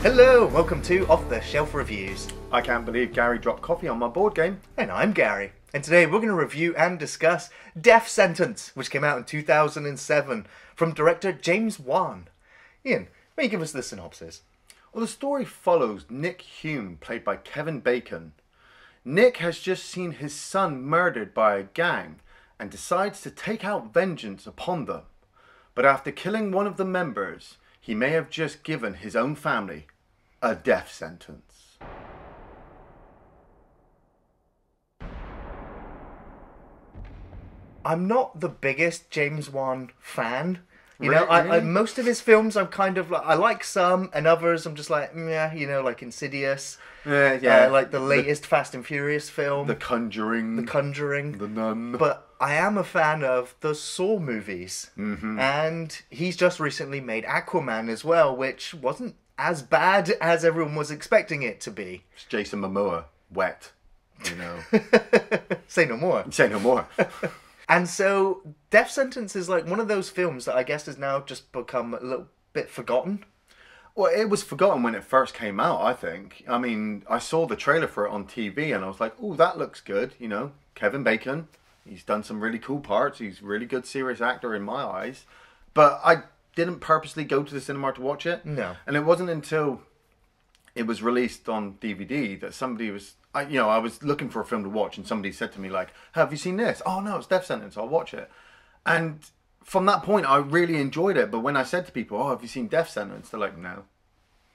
Hello, welcome to Off the Shelf Reviews. I can't believe Gary dropped coffee on my board game. And I'm Gary. And today we're going to review and discuss Death Sentence, which came out in 2007 from director James Wan. Iain, will you give us the synopsis? Well, the story follows Nick Hume, played by Kevin Bacon. Nick has just seen his son murdered by a gang and decides to take out vengeance upon them. But after killing one of the members, he may have just given his own family a death sentence. I'm not the biggest James Wan fan. You Really? know, I most of his films I'm kind of like, I like some, and others I'm just like, yeah, you know, like Insidious. Like the latest Fast and Furious film. The Conjuring. The Conjuring. The Nun. But I am a fan of the Saw movies. Mm-hmm. And he's just recently made Aquaman as well, which wasn't as bad as everyone was expecting it to be. It's Jason Momoa. Wet. You know. Say no more. Say no more. And so Death Sentence is like one of those films that I guess has now just become a little bit forgotten. Well, it was forgotten when it first came out, I think. I mean, I saw the trailer for it on TV and I was like, oh, that looks good. You know, Kevin Bacon, he's done some really cool parts. He's a really good serious actor in my eyes. But I didn't purposely go to the cinema to watch it. No. And it wasn't until it was released on DVD that somebody was... I was looking for a film to watch and somebody said to me, like, have you seen this? Oh, no, it's Death Sentence. I'll watch it. And from that point, I really enjoyed it. But when I said to people, oh, have you seen Death Sentence? They're like, no.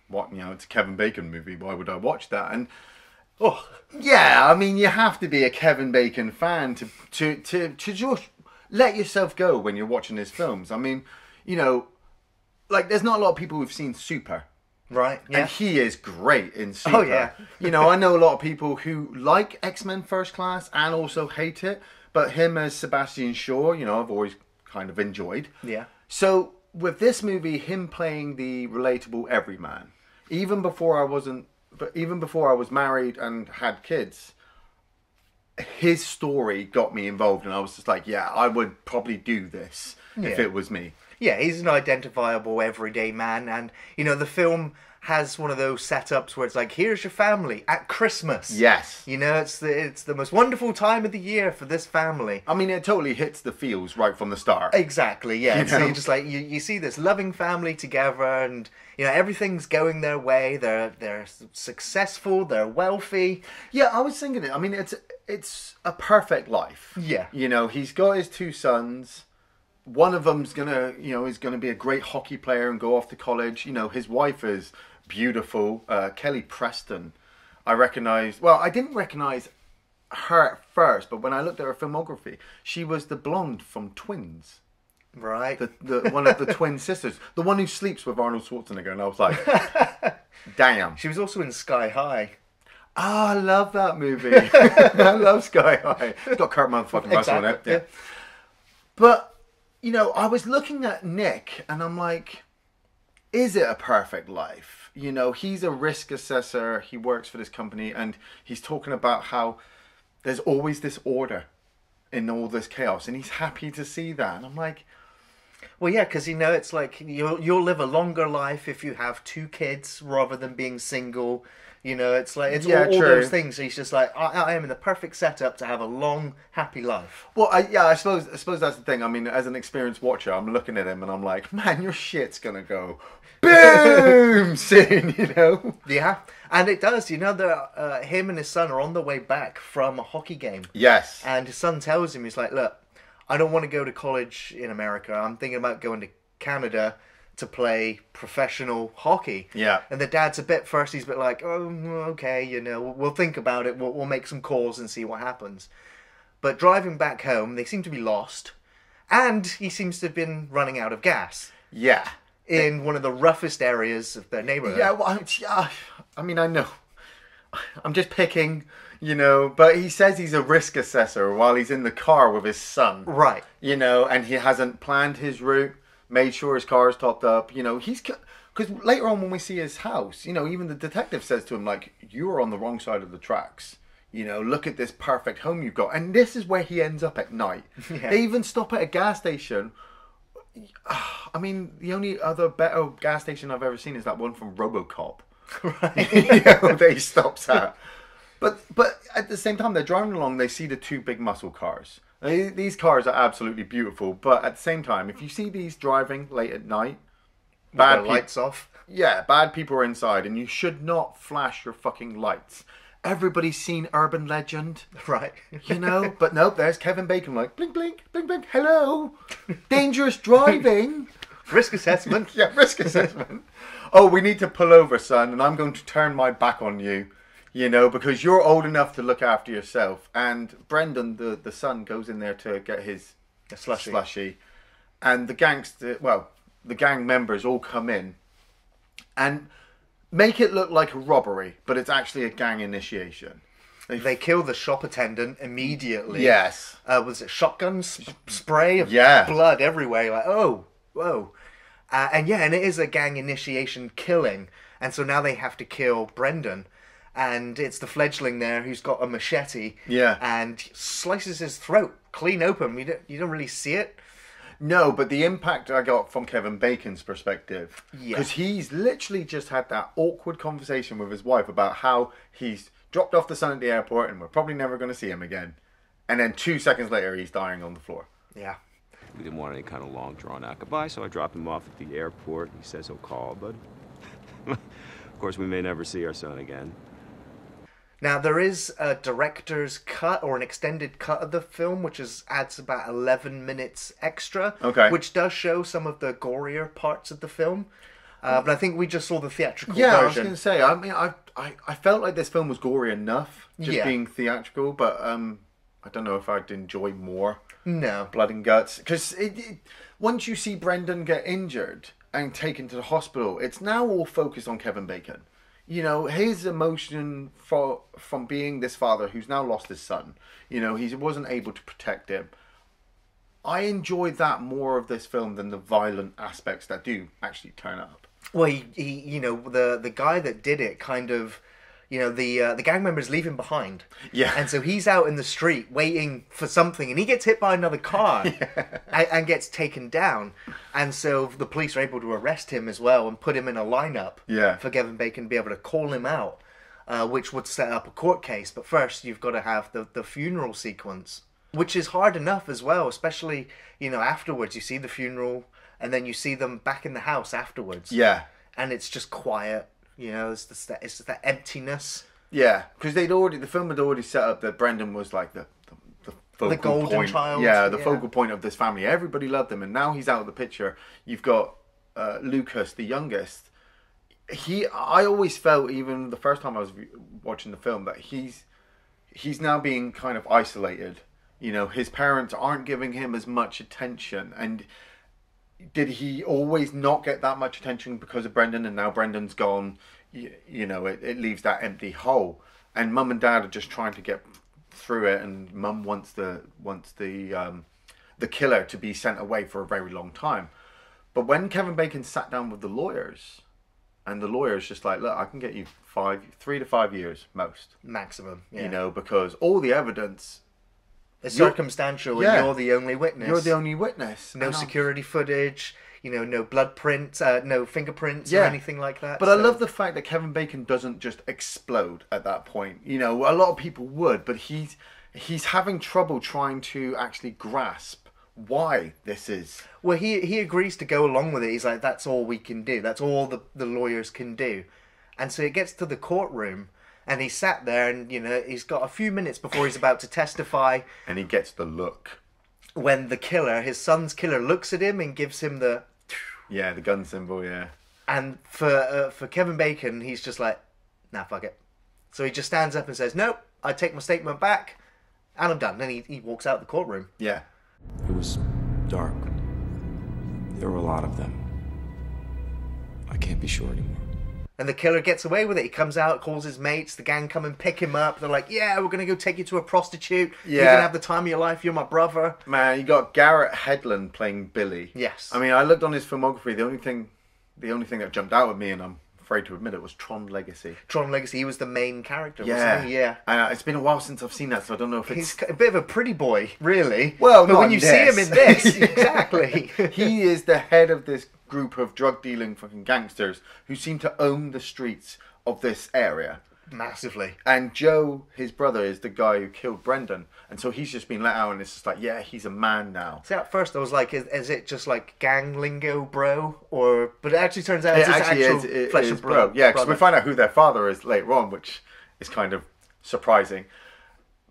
What? You know, it's a Kevin Bacon movie. Why would I watch that? And, oh, yeah, I mean, you have to be a Kevin Bacon fan to just let yourself go when you're watching his films. I mean, you know, like, there's not a lot of people who've seen Super. Right, yeah. And he is great in Super. Oh, yeah. You know, I know a lot of people who like X-Men First Class and also hate it. But him as Sebastian Shaw, you know, I've always kind of enjoyed. Yeah. So, with this movie, him playing the relatable everyman, even before I was married and had kids, his story got me involved. And I was just like, yeah, I would probably do this if it was me. Yeah, he's an identifiable everyday man, and you know the film has one of those setups where it's like, here's your family at Christmas. Yes. You know, it's the most wonderful time of the year for this family. I mean, it totally hits the feels right from the start. Exactly, yeah. You So know? you're just like you see this loving family together, and you know everything's going their way. They're successful. They're wealthy. Yeah, I was thinking it. I mean, it's a perfect life. Yeah. You know, he's got his two sons. One of them's is gonna be a great hockey player and go off to college. You know, his wife is beautiful, Kelly Preston. I didn't recognize her at first, but when I looked at her filmography, she was the blonde from Twins. Right. The one of the twin sisters, the one who sleeps with Arnold Schwarzenegger, and I was like, damn. She was also in Sky High. Oh, I love that movie. I love Sky High. It's got Kurt motherfucking Russell in it. Yeah. But you know, I was looking at Nick and I'm like, is it a perfect life? You know, he's a risk assessor. He works for this company and he's talking about how there's always this order in all this chaos and he's happy to see that. And I'm like... Well, yeah, because, you know, it's like you'll live a longer life if you have two kids rather than being single. You know, it's like, it's all those things. He's just like, I am in the perfect setup to have a long, happy life. Well, I suppose that's the thing. I mean, as an experienced watcher, I'm looking at him and I'm like, man, your shit's going to go boom soon, you know? Yeah, and it does. You know, him and his son are on the way back from a hockey game. Yes. And his son tells him, he's like, look, I don't want to go to college in America. I'm thinking about going to Canada to play professional hockey. Yeah. And the dad's he's a bit like, oh, okay, you know, we'll think about it. We'll make some calls and see what happens. But driving back home, they seem to be lost. And he seems to have been running out of gas. Yeah. In one of the roughest areas of their neighborhood. Yeah, well, I mean, I know. I'm just picking, you know, but he says he's a risk assessor while he's in the car with his son. Right. You know, and he hasn't planned his route. Made sure his car is topped up. You know, because later on when we see his house, you know, even the detective says to him, like, you're on the wrong side of the tracks. You know, look at this perfect home you've got. And this is where he ends up at night. Yeah. They even stop at a gas station. I mean, the only other better gas station I've ever seen is that one from RoboCop. Right. That he stops at. But at the same time, they're driving along, they see the two big muscle cars. These cars are absolutely beautiful, but at the same time, if you see these driving late at night, bad lights off. Yeah, bad people are inside, and you should not flash your fucking lights. Everybody's seen Urban Legend. Right. But nope, there's Kevin Bacon like, blink, blink, blink, blink, hello. Dangerous driving. Risk assessment. Yeah, risk assessment. Oh, we need to pull over, son, and I'm going to turn my back on you. Because you're old enough to look after yourself. And Brendan, the son, goes in there to get his slushy. And the gang members all come in and make it look like a robbery, but it's actually a gang initiation. They kill the shop attendant immediately. Yes. Was it shotgun spray of blood everywhere? Like, oh, whoa. And it is a gang initiation killing. And so now they have to kill Brendan. And it's the fledgling there who's got a machete. Yeah. And slices his throat clean open. You don't really see it. No, but the impact I got from Kevin Bacon's perspective. Yeah. Because he's literally just had that awkward conversation with his wife about how he's dropped off the son at the airport and we're probably never going to see him again. And then 2 seconds later, he's dying on the floor. Yeah. We didn't want any kind of long, drawn-out goodbye, so I dropped him off at the airport. He says he'll call, but of course we may never see our son again. Now, there is a director's cut or an extended cut of the film, which adds about 11 minutes extra, which does show some of the gorier parts of the film. But I think we just saw the theatrical version. Yeah, I was going to say, I mean, I felt like this film was gory enough, just being theatrical, but I don't know if I'd enjoy more blood and guts. Because once you see Brendan get injured and taken to the hospital, it's now all focused on Kevin Bacon. His emotion from being this father who's now lost his son. He wasn't able to protect him. I enjoy that more of this film than the violent aspects that do actually turn up. Well, he the guy that did it kind of, the gang members leave him behind. Yeah. And so he's out in the street waiting for something, and he gets hit by another car and gets taken down. And so the police are able to arrest him as well and put him in a lineup for Kevin Bacon to be able to call him out, which would set up a court case. But first, you've got to have the funeral sequence, which is hard enough as well, especially, afterwards. You see the funeral, and then you see them back in the house afterwards. Yeah. And it's just quiet. It's just that emptiness. Yeah, because the film had already set up that Brendan was like the focal golden point. child. Yeah, the focal point of this family. Everybody loved him, and now he's out of the picture. You've got Lucas, the youngest. I always felt, even the first time I was watching the film, that he's now being kind of isolated. His parents aren't giving him as much attention, and did he always not get that much attention because of Brendan, and now Brendan's gone? It leaves that empty hole, and Mum and Dad are just trying to get through it, and Mum wants the killer to be sent away for a very long time. But when Kevin Bacon sat down with the lawyers, and the lawyer's just like, look, I can get you 3 to 5 years most maximum. Yeah. Because all the evidence. It's circumstantial, and you're the only witness. You're the only witness. No security footage, no blood prints, no fingerprints or anything like that. But I love the fact that Kevin Bacon doesn't just explode at that point. A lot of people would, but he's having trouble trying to actually grasp why this is. Well, he agrees to go along with it. He's like, that's all we can do. That's all the lawyers can do. And so it gets to the courtroom. And he sat there and, he's got a few minutes before he's about to testify. And he gets the look. When the killer, his son's killer, looks at him and gives him the... Yeah, the gun symbol, yeah. And for Kevin Bacon, he's just like, nah, fuck it. So he just stands up and says, nope, I take my statement back, and I'm done. Then he walks out the courtroom. Yeah. It was dark. There were a lot of them. I can't be sure anymore. And the killer gets away with it. He comes out, calls his mates, the gang come and pick him up. They're like, yeah, we're going to go take you to a prostitute. Yeah. You're going to have the time of your life. You're my brother. Man, you got Garrett Hedlund playing Billy. Yes. I mean, I looked on his filmography. The only thing that jumped out at me, and I'm afraid to admit it, was Tron Legacy. Tron Legacy, he was the main character, wasn't he? Yeah. It's been a while since I've seen that, so I don't know if it's... He's a bit of a pretty boy, really. Well, but when you see him in this, exactly. He is the head of this group of drug-dealing fucking gangsters who seem to own the streets of this area. Massively. And Joe, his brother, is the guy who killed Brendan. And so he's just been let out, and it's just like, yeah, he's a man now. See, at first I was like, is it just like gang lingo, bro? But it actually turns out it's actual flesh and blood. Yeah, because we find out who their father is later on, which is kind of surprising.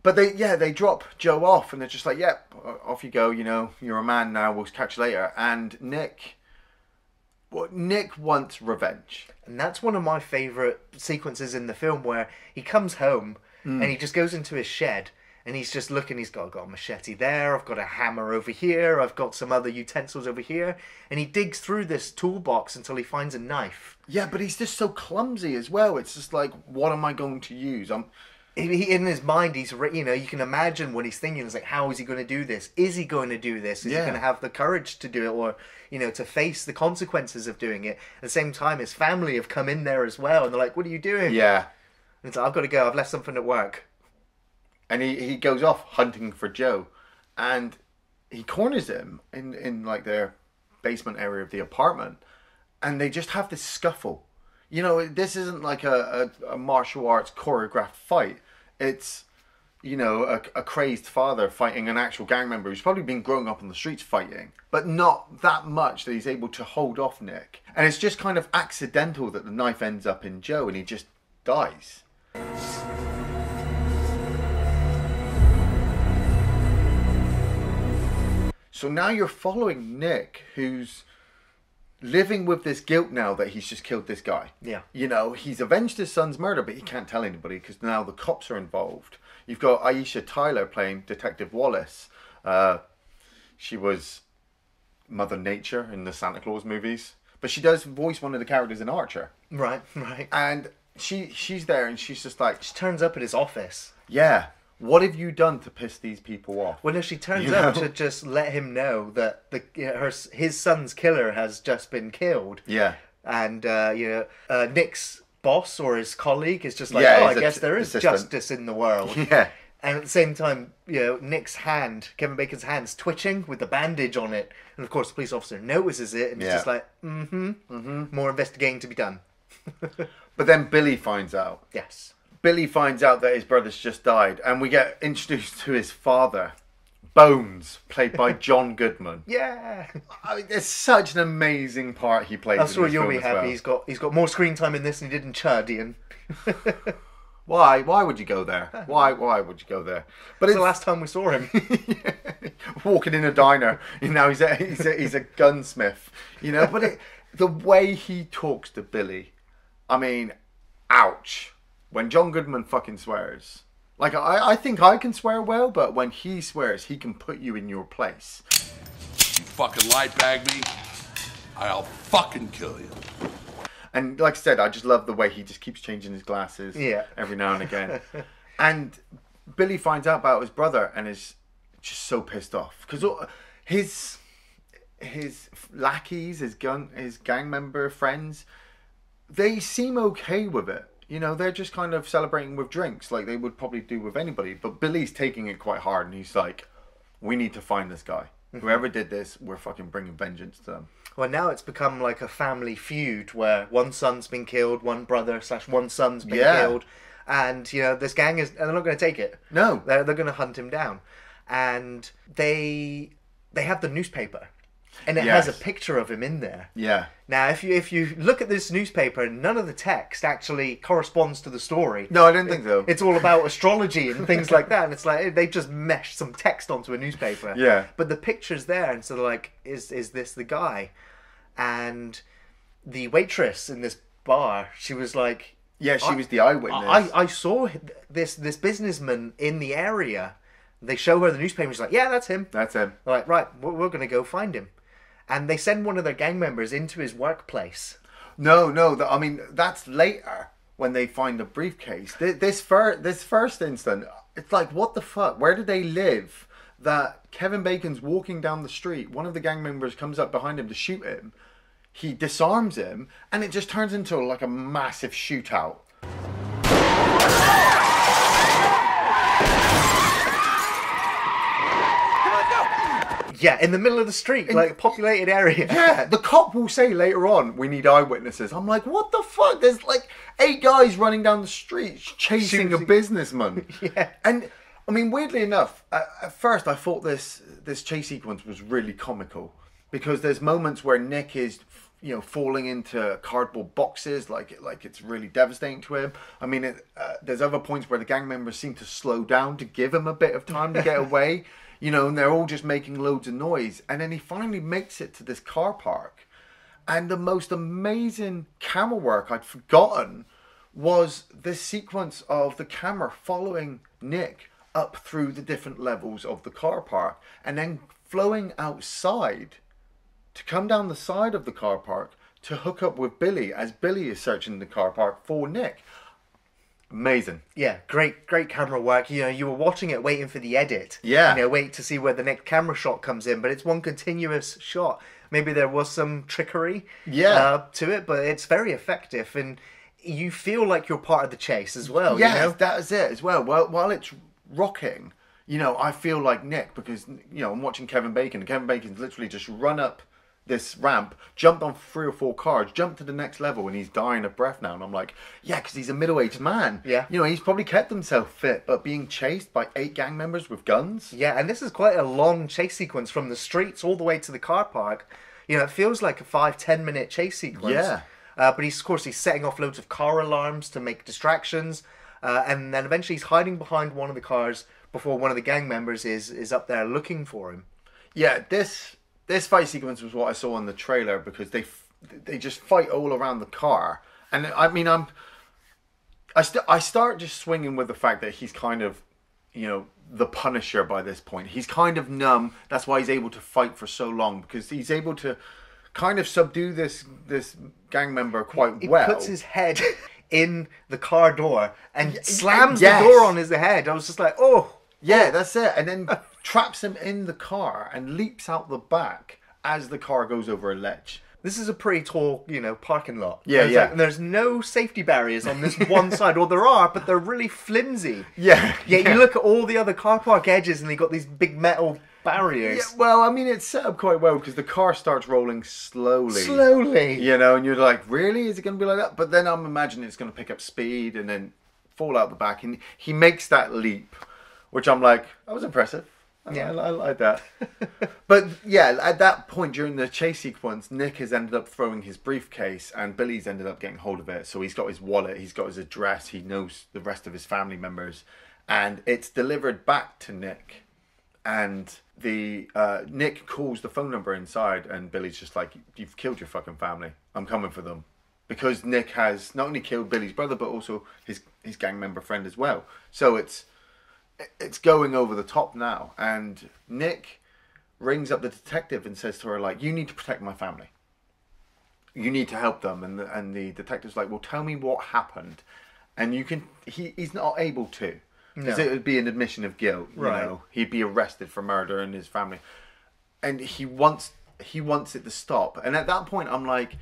But they drop Joe off, and they're just like, yeah, off you go, you're a man now, we'll catch you later. And Nick wants revenge. And that's one of my favourite sequences in the film, where he comes home and he just goes into his shed and he's just looking. I've got a machete there, I've got a hammer over here, I've got some other utensils over here. And he digs through this toolbox until he finds a knife. Yeah, but he's just so clumsy as well. It's just like, what am I going to use? In his mind, you can imagine what he's thinking. It's like, how is he going to do this? Is he going to do this? Is he going to have the courage to do it, or to face the consequences of doing it? At the same time, his family have come in there as well, and they're like, "What are you doing?" Yeah, and it's like, "I've got to go. I've left something at work." And he goes off hunting for Joe, and he corners him in like their basement area of the apartment, and they just have this scuffle. This isn't like a martial arts choreographed fight. It's, a crazed father fighting an actual gang member who's probably been growing up on the streets fighting, but not that much that he's able to hold off Nick. And it's just kind of accidental that the knife ends up in Joe and he just dies. So now you're following Nick, who's living with this guilt now that he's just killed this guy. Yeah. He's avenged his son's murder, but he can't tell anybody because now the cops are involved. You've got Aisha Tyler playing Detective Wallace. She was Mother Nature in the Santa Claus movies, but she does voice one of the characters in Archer. Right. And she's there, and she's just like... She turns up at his office. Yeah. What have you done to piss these people off? Well, no, she turns up to just let him know that his son's killer has just been killed. Yeah. And, Nick's boss or his colleague is just like, I guess there is justice in the world. Yeah. And at the same time, Nick's hand, Kevin Bacon's hand's twitching with the bandage on it. And, of course, the police officer notices it and is just like, more investigating to be done. But then Billy finds out. Yes. Billy finds out that his brother's just died, and we get introduced to his father, Bones, played by John Goodman. Yeah, it's such an amazing part he plays. I'm sure you'll be happy. Well. He's got more screen time in this than he did in Chud, Iain. Why? Why would you go there? Why would you go there? But it's the last time we saw him. Walking in a diner, he's a gunsmith, But the way he talks to Billy, I mean, ouch. When John Goodman fucking swears, like I think I can swear well, but when he swears, he can put you in your place. You fucking light bag me, I'll fucking kill you. And like I said, I just love the way he just keeps changing his glasses every now and again. And Billy finds out about his brother and is just so pissed off because his lackeys, his gang member friends, they seem okay with it. They're just kind of celebrating with drinks like they would probably do with anybody. But Billy's taking it quite hard, and he's like, we need to find this guy. Whoever did this, we're fucking bringing vengeance to them. Well, now it's become like a family feud where one son's been killed, one brother / one son's been killed. And, this gang they're not going to take it. No. They're going to hunt him down. And they have the newspaper. And it has a picture of him in there. Yeah. Now, if you look at this newspaper, none of the text actually corresponds to the story. No, I don't think so. It's all about astrology and things like that. And it's like they just meshed some text onto a newspaper. Yeah. But the picture's there, and so they're like, is this the guy? And the waitress in this bar, she was like... Yeah, she was the eyewitness. I saw this businessman in the area. They show her the newspaper. She's like, yeah, that's him. That's him. They're like, right, we're going to go find him. And they send one of their gang members into his workplace. No, I mean, that's later when they find the briefcase. This first instant, it's like, what the fuck? Where did they live? That Kevin Bacon's walking down the street. One of the gang members comes up behind him to shoot him. He disarms him, and it just turns into like a massive shootout. Yeah, in the middle of the street, like a populated area. Yeah, the cop will say later on, we need eyewitnesses. I'm like, what the fuck? There's like 8 guys running down the street chasing a businessman. Yeah. And, I mean, weirdly enough, at first I thought this chase sequence was really comical. Because there's moments where Nick is, falling into cardboard boxes, like it's really devastating to him. I mean, there's other points where the gang members seem to slow down to give him a bit of time to get away. And they're all just making loads of noise. And then he finally makes it to this car park. And the most amazing camera work I'd forgotten was this sequence of the camera following Nick up through the different levels of the car park and then flowing outside to come down the side of the car park to hook up with Billy as Billy is searching the car park for Nick. Amazing. Yeah, great camera work. You were watching it waiting for the edit. Yeah. Wait to see where the next camera shot comes in, but it's one continuous shot. Maybe there was some trickery to it, but it's very effective, and you feel like you're part of the chase as well. Yeah, that is it as well. While it's rocking, I feel like Nick because, I'm watching Kevin Bacon, and Kevin Bacon's literally just run up this ramp, jumped on 3 or 4 cars, jumped to the next level, and he's dying of breath now. And I'm like, yeah, because he's a middle-aged man. Yeah. He's probably kept himself fit, but being chased by 8 gang members with guns. Yeah, and this is quite a long chase sequence from the streets all the way to the car park. It feels like a 5-10 minute chase sequence. Yeah. But he's setting off loads of car alarms to make distractions, and then eventually he's hiding behind one of the cars before one of the gang members is up there looking for him. Yeah, This fight sequence was what I saw in the trailer because they just fight all around the car, and I mean I start just swinging with the fact that he's kind of the Punisher by this point. He's kind of numb. That's why he's able to fight for so long because he's able to kind of subdue this gang member quite well. He puts his head in the car door and slams the door on his head. I was just like, oh. Yeah, that's it. And then traps him in the car and leaps out the back as the car goes over a ledge. This is a pretty tall, parking lot. Yeah. There's no safety barriers on this one side, or there are, but they're really flimsy. Yeah. You look at all the other car park edges and they got these big metal barriers. Yeah, well, I mean, it's set up quite well because the car starts rolling slowly. And you're like, really? Is it going to be like that? But then I'm imagining it's going to pick up speed and then fall out the back. And he makes that leap, which I'm like, that was impressive. Yeah, I like that. But yeah, at that point during the chase sequence, Nick has ended up throwing his briefcase and Billy's ended up getting hold of it. So he's got his wallet, he's got his address, he knows the rest of his family members. And it's delivered back to Nick. And Nick calls the phone number inside and Billy's just like, you've killed your fucking family. I'm coming for them. Because Nick has not only killed Billy's brother, but also his gang member friend as well. So it's going over the top now, and Nick rings up the detective and says to her, like, you need to protect my family. You need to help them. And the detective's like, well, tell me what happened. And he's not able to. Because it would be an admission of guilt. Right. He'd be arrested for murder in his family. And he wants it to stop. And at that point, I'm like,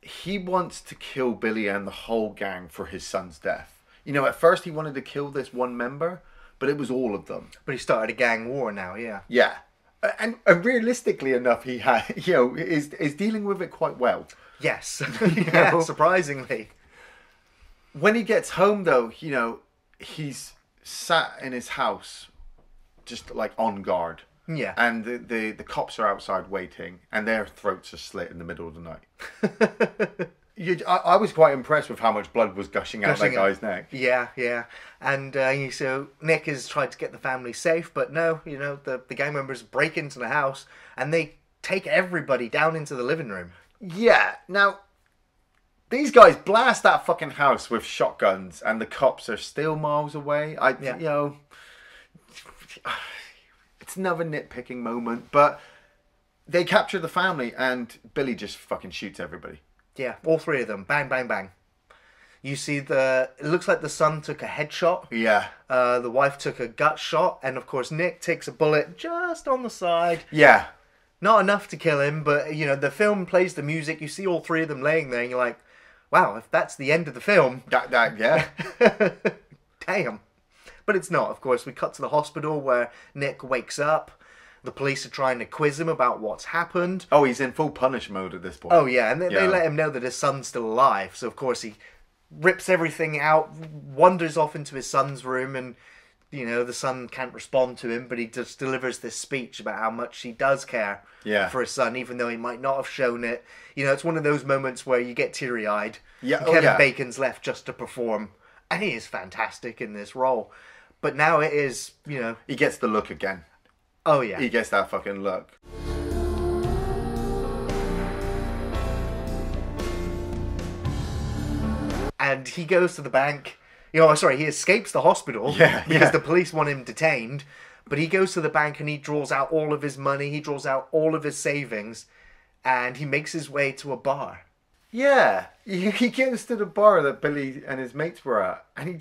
he wants to kill Billy and the whole gang for his son's death. At first he wanted to kill this one member, but it was all of them. But he started a gang war now, yeah. Yeah. And realistically enough, he is dealing with it quite well. Yes. Surprisingly. When he gets home, though, he's sat in his house just like on guard. Yeah. And the cops are outside waiting, and their throats are slit in the middle of the night. I was quite impressed with how much blood was gushing out that guy's neck. Yeah. And so Nick is trying to get the family safe, but no, the gang members break into the house and they take everybody down into the living room. Yeah. Now, these guys blast that fucking house with shotguns and the cops are still miles away. It's another nitpicking moment, but they capture the family and Billy just fucking shoots everybody. Yeah, all 3 of them. Bang, bang, bang. You see it looks like the son took a headshot. Yeah. The wife took a gut shot. And of course, Nick takes a bullet just on the side. Yeah. Not enough to kill him, but, the film plays the music. You see all 3 of them laying there and you're like, wow, if that's the end of the film. Yeah. Damn. But it's not, of course. We cut to the hospital where Nick wakes up. The police are trying to quiz him about what's happened. Oh, he's in full punish mode at this point. Oh, yeah, and they let him know that his son's still alive. So, of course, he rips everything out, wanders off into his son's room, and, you know, the son can't respond to him, but he just delivers this speech about how much he does care for his son, even though he might not have shown it. You know, it's one of those moments where you get teary-eyed. Yeah, Kevin Bacon's left just to perform, and he is fantastic in this role. But now it is, you know... He gets the look again. Oh, yeah. He gets that fucking look. And he goes to the bank. You know, sorry, he escapes the hospital because the police want him detained. But he goes to the bank and he draws out all of his money. He draws out all of his savings. And he makes his way to a bar. Yeah. He gets to the bar that Billy and his mates were at. And he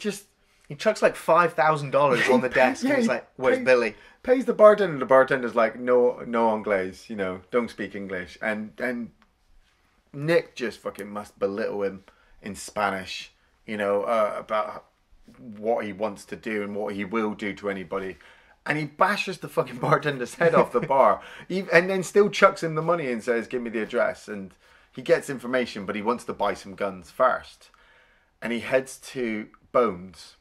chucks like $5,000 on the desk. And he's like, where's Billy? Pays the bartender. The bartender's like, no Anglais. You know, don't speak English. And Nick just fucking must belittle him in Spanish, you know, about what he wants to do and what he will do to anybody. And he bashes the fucking bartender's head off the bar. And then still chucks him the money and says, give me the address. And he gets information, but he wants to buy some guns first. And he heads to Bones.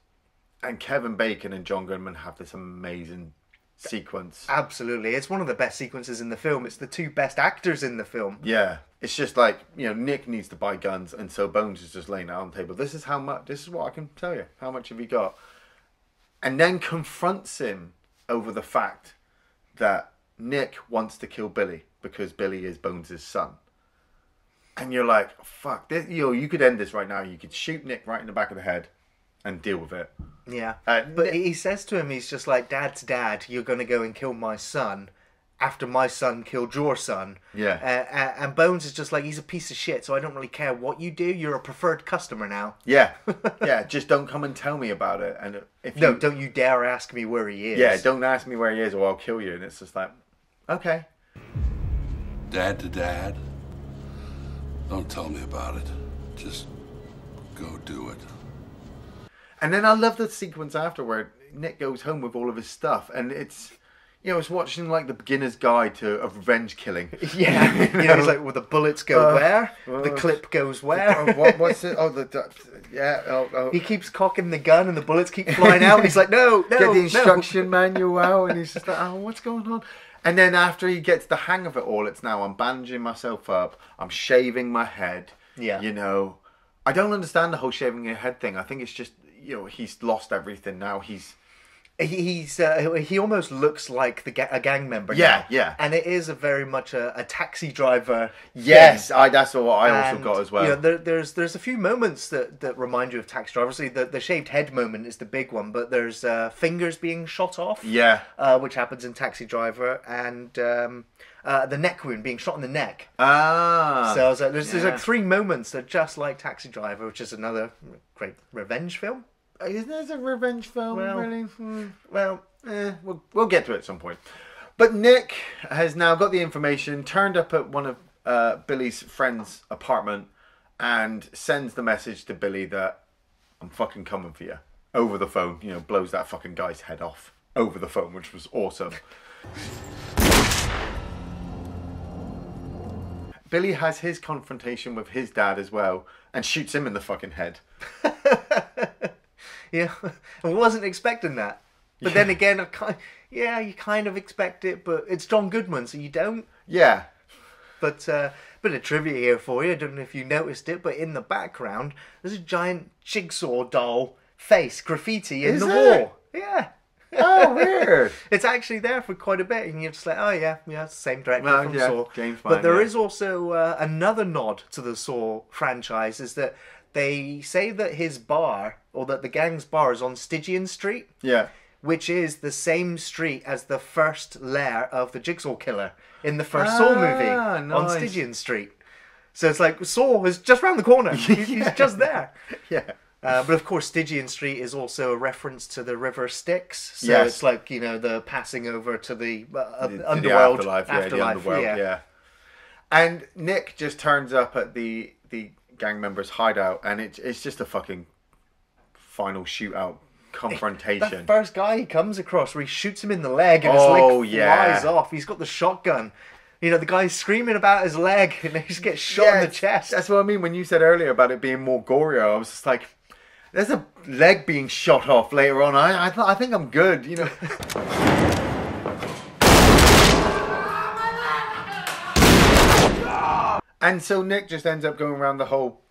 And Kevin Bacon and John Goodman have this amazing sequence. Absolutely. It's one of the best sequences in the film. It's the two best actors in the film. Yeah. It's just like, you know, Nick needs to buy guns, and so Bones is just laying out on the table. This is how much, this is what I can tell you. How much have you got? And then confronts him over the fact that Nick wants to kill Billy because Billy is Bones' son. And you're like, fuck, this, you know, you could end this right now. You could shoot Nick right in the back of the head and deal with it. Yeah. But he says to him, he's just like, Dad's dad, you're going to go and kill my son after my son killed your son. Yeah. And Bones is just like, he's a piece of shit, so I don't really care what you do. You're a preferred customer now. Yeah. Yeah, just don't come and tell me about it. And if don't you dare ask me where he is. Yeah, don't ask me where he is or I'll kill you. And it's just like, okay. Dad to dad, don't tell me about it. Just go do it. And then I love the sequence after where Nick goes home with all of his stuff, and it's, you know, it's watching like the beginner's guide to a revenge killing. Yeah, you know, he's like, well, the bullets go where? The clip goes where? What's it? Oh, He keeps cocking the gun and the bullets keep flying out, and he's like, no, get the instruction manual out, and he's just like, oh, what's going on? And then after he gets the hang of it all, it's now I'm bandaging myself up, I'm shaving my head. Yeah. You know, I don't understand the whole shaving your head thing. I think it's just, you know, he's lost everything now. He almost looks like a gang member. Yeah, now. yeah. And it is very much a taxi driver. Yes, that's what I also got as well. You know, there's a few moments that remind you of Taxi Driver. Obviously, the shaved head moment is the big one, but there's fingers being shot off. Yeah. Which happens in Taxi Driver, and the neck wound, being shot in the neck. Ah. So I was like, there's like three moments that are just like Taxi Driver, which is another great revenge film. Isn't this a revenge film, really? Well, we'll get to it at some point. But Nick has now got the information, turned up at one of Billy's friend's apartment, and sends the message to Billy that I'm fucking coming for you. Over the phone, you know, blows that fucking guy's head off over the phone, which was awesome. Billy has his confrontation with his dad as well, and shoots him in the fucking head. Yeah, I wasn't expecting that. But then again, you kind of expect it, but it's John Goodman, so you don't. Yeah. But bit of trivia here for you. I don't know if you noticed it, but in the background, there's a giant jigsaw doll face graffiti in the wall. Yeah. Oh, weird. It's actually there for quite a bit, and you're just like, oh yeah, it's the same director from Saw. James but there is also another nod to the Saw franchise, is that they say that his bar, or that the gang's bar, is on Stygian Street. Yeah. Which is the same street as the first lair of the Jigsaw Killer in the first Saw movie on Stygian Street. So it's like, Saw is just round the corner. He's just there. Yeah. But of course, Stygian Street is also a reference to the river Styx. So it's like, you know, the passing over to the underworld. The underworld, yeah. And Nick just turns up at the gang members' hideout, and it's just a fucking final shootout confrontation. That first guy he comes across where he shoots him in the leg and his leg flies off. He's got the shotgun. You know, the guy's screaming about his leg and he just gets shot in the chest. That's what I mean. When you said earlier about it being more gorier, I was just like, there's a leg being shot off later on. I think I'm good, you know. And so Nick just ends up going around the whole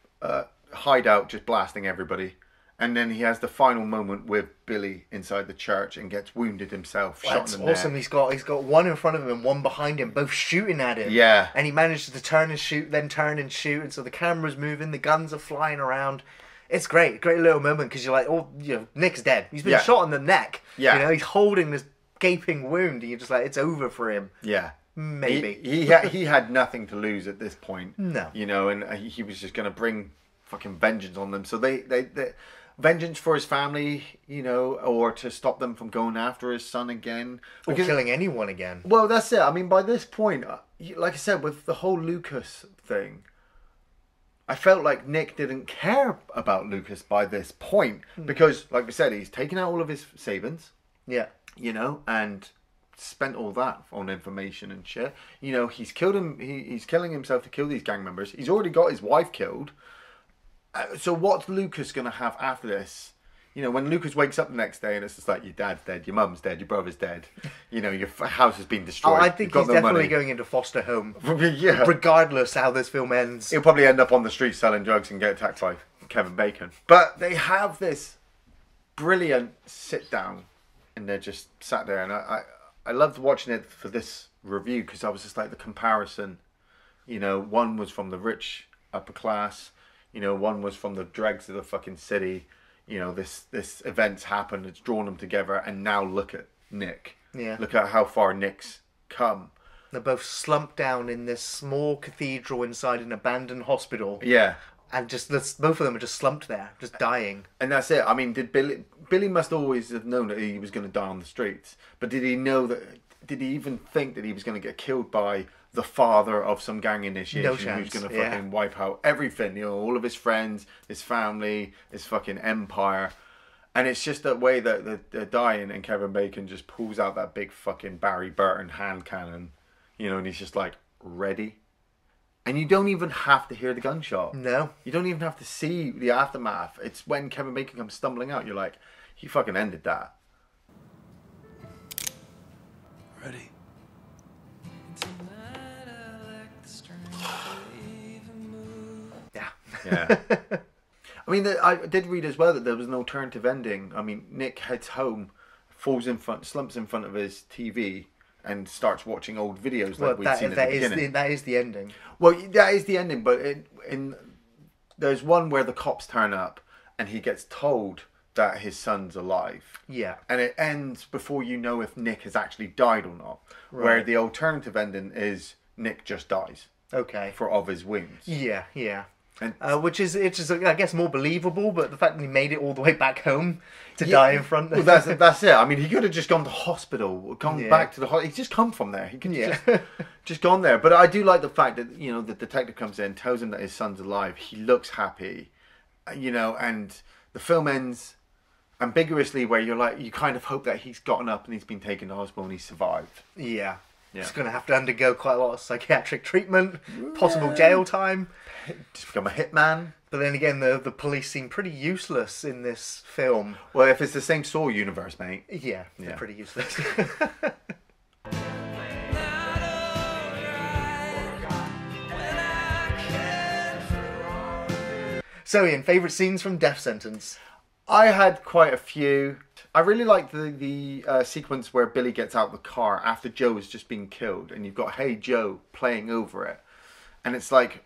hideout, just blasting everybody. And then he has the final moment with Billy inside the church and gets wounded himself, shot in the awesome. neck. He's got one in front of him and one behind him, both shooting at him. Yeah. And he manages to turn and shoot, then turn and shoot, and so the camera's moving, the guns are flying around. It's great little moment because you're like, oh, you know, Nick's dead. He's been shot in the neck. Yeah. You know, he's holding this gaping wound, and you're just like, it's over for him. Yeah. Maybe. He had nothing to lose at this point. No. You know, and he was just going to bring fucking vengeance on them. So they vengeance for his family, you know, or to stop them from going after his son again. Or killing anyone again. Well, that's it. I mean, by this point, like I said, with the whole Lucas thing, I felt like Nick didn't care about Lucas by this point. Because, like we said, he's taken out all of his savings. Yeah. You know, and spent all that on information and shit. You know, he's killed him. He's killing himself to kill these gang members. He's already got his wife killed. So what's Lucas going to have after this? You know, when Lucas wakes up the next day and it's just like, your dad's dead, your mum's dead, your brother's dead. You know, your house has been destroyed. Oh, I think he's definitely going into foster home. Yeah. Regardless how this film ends. He'll probably end up on the street selling drugs and get attacked by Kevin Bacon. But they have this brilliant sit down and they're just sat there. And I loved watching it for this review because I was just like, the comparison. You know, one was from the rich upper class. You know, one was from the dregs of the fucking city. You know, this event's happened. It's drawn them together. And now look at Nick. Yeah. Look at how far Nick's come. They're both slumped down in this small cathedral inside an abandoned hospital. Yeah. And just both of them are just slumped there, just dying. And that's it. I mean, did Billy must always have known that he was going to die on the streets. But did he know that? Did he even think that he was going to get killed by the father of some gang initiation who's going to fucking wipe out everything? You know, all of his friends, his family, his fucking empire. And it's just that way that they're dying, and Kevin Bacon just pulls out that big fucking Barry Burton hand cannon, you know, and he's just like, ready. And you don't even have to hear the gunshot. No. You don't even have to see the aftermath. It's when Kevin Bacon comes stumbling out, you're like, he fucking ended that. Ready? Yeah. Yeah. I mean, I did read as well that there was an alternative ending. I mean, Nick heads home, slumps in front of his TV, and starts watching old videos like we'd seen at the beginning. That is the ending. Well, that is the ending, but there's one where the cops turn up, and he gets told that his son's alive. Yeah. And it ends before you know if Nick has actually died or not. Right. Where the alternative ending is Nick just dies. Okay. Of his wounds. Yeah, yeah. Which is, I guess, more believable, but the fact that he made it all the way back home to die in front of... Well, that's it. I mean, he could have just gone to hospital, gone back to the hospital. He's just come from there. He could just gone there. But I do like the fact that, you know, the detective comes in, tells him that his son's alive. He looks happy, you know, and the film ends ambiguously where you're like, you kind of hope that he's gotten up and he's been taken to hospital and he's survived. Yeah. He's going to have to undergo quite a lot of psychiatric treatment, possible jail time. Just become a hitman. But then again, the police seem pretty useless in this film. Well, if it's the same Saw universe, mate. Yeah, they're pretty useless. So, Iain, favourite scenes from Death Sentence? I had quite a few. I really liked the sequence where Billy gets out of the car after Joe has just been killed, and you've got Hey Joe playing over it, and it's like,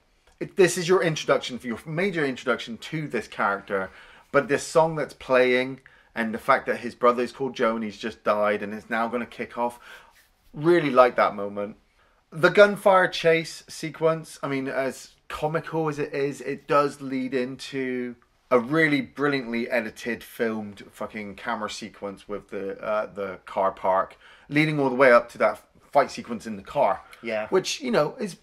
this is your introduction, for your major introduction to this character, but this song that's playing and the fact that his brother is called Joe and he's just died and it's now going to kick off, really like that moment. The gunfire chase sequence, I mean, as comical as it is, it does lead into a really brilliantly edited, filmed fucking camera sequence with the car park, leading all the way up to that fight sequence in the car. Yeah. Which, you know, is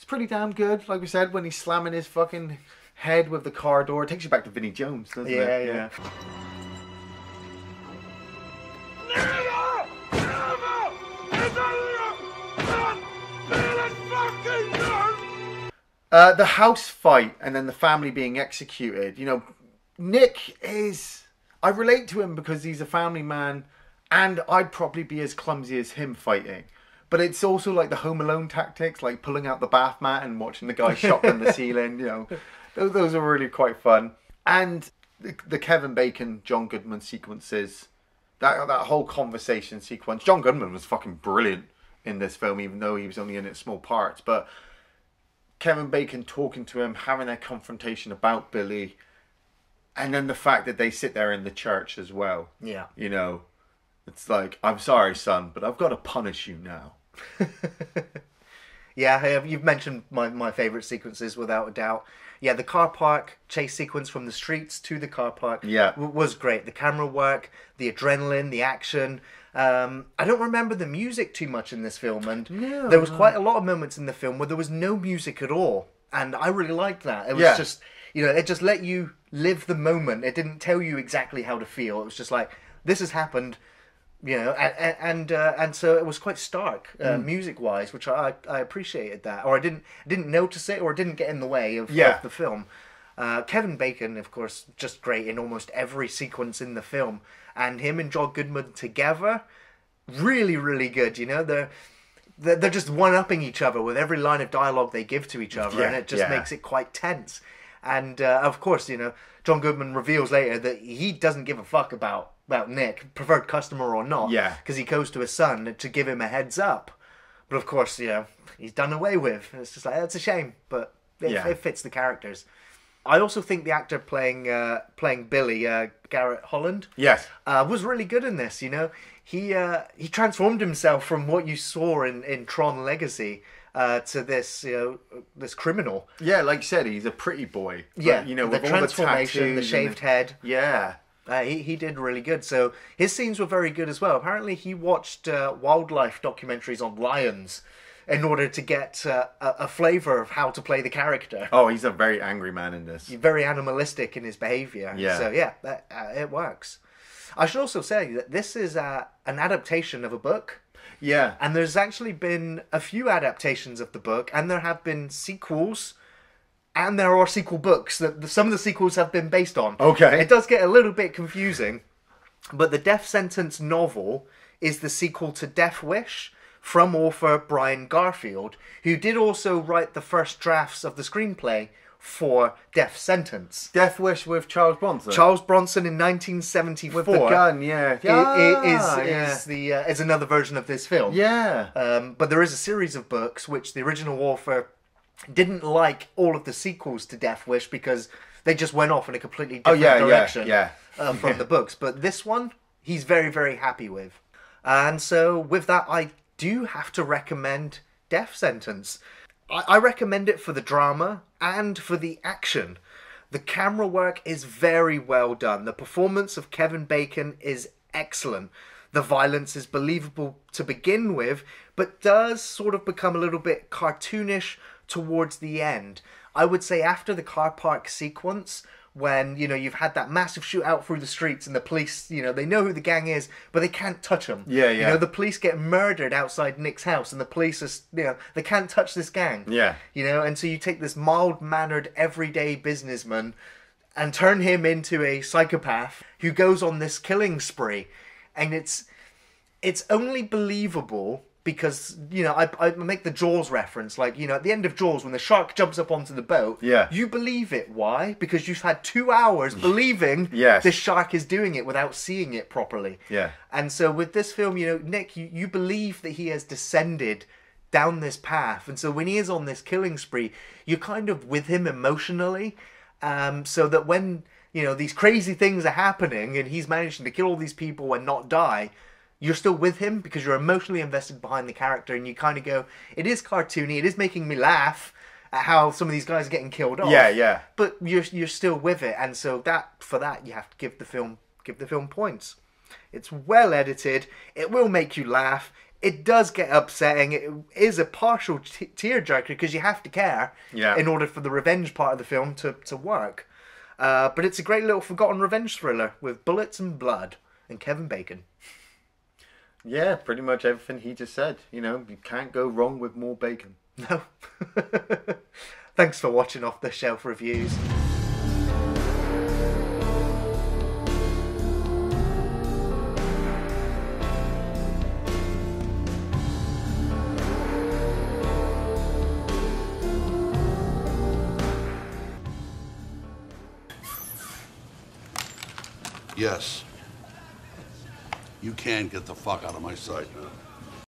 pretty damn good. Like we said, when he's slamming his fucking head with the car door, it takes you back to Vinnie Jones, doesn't it? Yeah. The house fight and then the family being executed. You know, Nick is... I relate to him because he's a family man, and I'd probably be as clumsy as him fighting. But it's also like the Home Alone tactics, like pulling out the bath mat and watching the guy shotgun the ceiling. You know, those are really quite fun. And the Kevin Bacon, John Goodman sequences, that whole conversation sequence. John Goodman was fucking brilliant in this film, even though he was only in it small parts. But Kevin Bacon talking to him, having that confrontation about Billy, and then the fact that they sit there in the church as well. Yeah. You know, it's like, I'm sorry, son, but I've got to punish you now. Yeah, you've mentioned my favourite sequences without a doubt. Yeah, the car park chase sequence from the streets to the car park was great. The camera work, the adrenaline, the action. I don't remember the music too much in this film, and there was quite a lot of moments in the film where there was no music at all, and I really liked that. It was just, you know, it just let you live the moment. It didn't tell you exactly how to feel. It was just like, this has happened. You know, and so it was quite stark music-wise, which I appreciated that, or I didn't notice it, or it didn't get in the way of the film. Kevin Bacon, of course, just great in almost every sequence in the film, and him and John Goodman together, really, really good. You know, they're just one-upping each other with every line of dialogue they give to each other, and it just makes it quite tense. And of course, you know, John Goodman reveals later that he doesn't give a fuck about Nick, preferred customer or not, because he goes to his son to give him a heads up. But of course, you know, he's done away with. It's just like, that's a shame, but it fits the characters. I also think the actor playing Billy, Garrett Hedlund, was really good in this. You know, he transformed himself from what you saw in Tron Legacy to this, you know, this criminal. Yeah, like you said, he's a pretty boy. But, you know, the with transformation, all the shaved head. Yeah. He did really good. So his scenes were very good as well. Apparently he watched wildlife documentaries on lions in order to get a flavour of how to play the character. Oh, he's a very angry man in this. He's very animalistic in his behaviour. Yeah. So yeah, it works. I should also say that this is an adaptation of a book. Yeah. And there's actually been a few adaptations of the book, and there have been sequels. And there are sequel books that some of the sequels have been based on. Okay. It does get a little bit confusing. But the Death Sentence novel is the sequel to Death Wish from author Brian Garfield, who did also write the first drafts of the screenplay for Death Sentence. Death Wish with Charles Bronson. Charles Bronson in 1974. With the gun, is another version of this film. Yeah. But there is a series of books which the original author didn't like all of the sequels to Death Wish because they just went off in a completely different direction from the books. But this one, he's very, very happy with. And so with that, I do have to recommend Death Sentence. I recommend it for the drama and for the action. The camera work is very well done. The performance of Kevin Bacon is excellent. The violence is believable to begin with, but does sort of become a little bit cartoonish towards the end. I would say after the car park sequence, when, you know, you've had that massive shootout through the streets and the police, you know, they know who the gang is, but they can't touch them. Yeah. You know, the police get murdered outside Nick's house and the police are, you know, they can't touch this gang. Yeah. You know, and so you take this mild-mannered, everyday businessman and turn him into a psychopath who goes on this killing spree. And it's only believable because, you know, I make the Jaws reference, like, you know, at the end of Jaws when the shark jumps up onto the boat, you believe it. Why? Because you've had 2 hours believing this shark is doing it without seeing it properly. Yeah. And so with this film, you know, Nick, you believe that he has descended down this path. And so when he is on this killing spree, you're kind of with him emotionally, so that when, you know, these crazy things are happening and he's managing to kill all these people and not die, you're still with him because you're emotionally invested behind the character, and you kind of go, it is cartoony, it is making me laugh at how some of these guys are getting killed off. Yeah. But you're still with it, and so for that you have to give the film points. It's well edited. It will make you laugh. It does get upsetting. It is a partial tearjerker because you have to care in order for the revenge part of the film to work. But it's a great little forgotten revenge thriller with bullets and blood and Kevin Bacon. Yeah, pretty much everything he just said. You know, you can't go wrong with more bacon. No. Thanks for watching Off the Shelf Reviews. Yes. You can get the fuck out of my sight now.